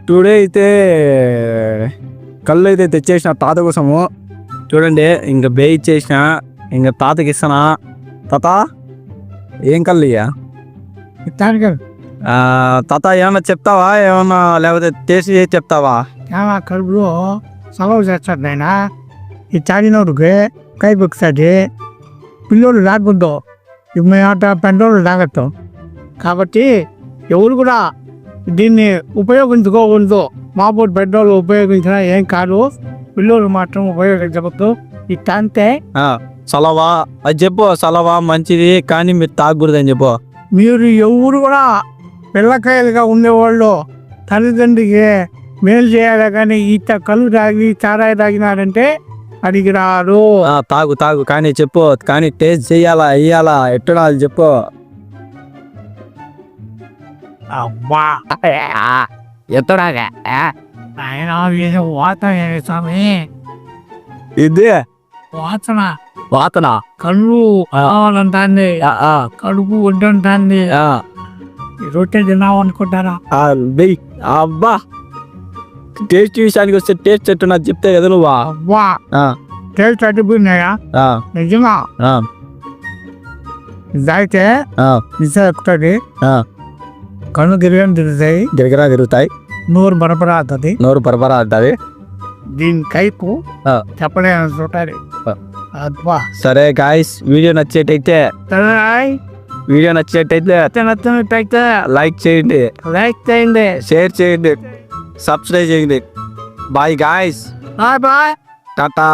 Today అయితే కళ్ళు అయితే తెచ్చేసిన తాత కోసము. చూడండి, ఇంకా బే ఇచ్చేసిన, ఇంకా తాతకి ఇస్తానా. తాత ఏం కళ్ళు ఇయ్యా? తాత ఏమన్నా చెప్తావా? ఏమన్నా లేకపోతే టేస్ట్ చేసి చెప్తావా? కడుపులో సలవు చేస్తాడు నాయన. ఈ తాగినోడికి కై బుక్తుంది, పిల్లోడు రాకూడదు, ఆట పెద్దోళ్ళు తాగద్దు. కాబట్టి ఎవరు కూడా దీన్ని ఉపయోగించుకోకూడదు. మామూలు పెద్దోళ్ళు ఉపయోగించినా ఏం కాదు, పిల్లోళ్ళు మాత్రం ఉపయోగించవద్దు. ఈ తాగితే సలవా అది చెప్పు. సలవా మంచిది కానీ మీరు తాగకూడదని చెప్పు. మీరు ఎవరు కూడా పిల్లకాయలుగా ఉండేవాళ్ళు తల్లిదండ్రికి మేలు చేయాలి, కానీ ఈత కళ్ళు తాగి చారాయి తాగినారంటే అడిగి రారు. తాగు తాగు కానీ చెప్పు, కానీ టేస్ట్ చెయ్యాలా ఇయ్యాలా ఎట్టుడా చెప్పు. అబ్బా ఎత్తడాగా ఆయన వాతన స్వామి, ఇది వాసన వాతన కళ్ళు కావాలంటాంది, కడుపు వడ్డంటాంది. రొట్టె తిన్నావు అనుకుంటారా? అబ్బా టేస్ట్ విషయానికి వస్తే టేస్ట్ ఎట్టున్నా చెప్తే కదా నువ్వా? అబ్బా టేస్ట్ అడ్డుకున్నాయా నిజంగా. తాగితే నిజం ఎక్కుతుంది, కళ్ళు గిరిగిరా తిరుగుతాయి, నోరు బరబరా అవుతుంది. దీని కైపు చెప్పలేని చూడాలి. అబ్బా సరే గాయ్స్, వీడియో నచ్చేటైతే నచ్చినట్టయితే లైక్ చేయండి, షేర్ చేయండి, సబ్స్క్రైబ్ చేయండి. Bye guys, bye Tata.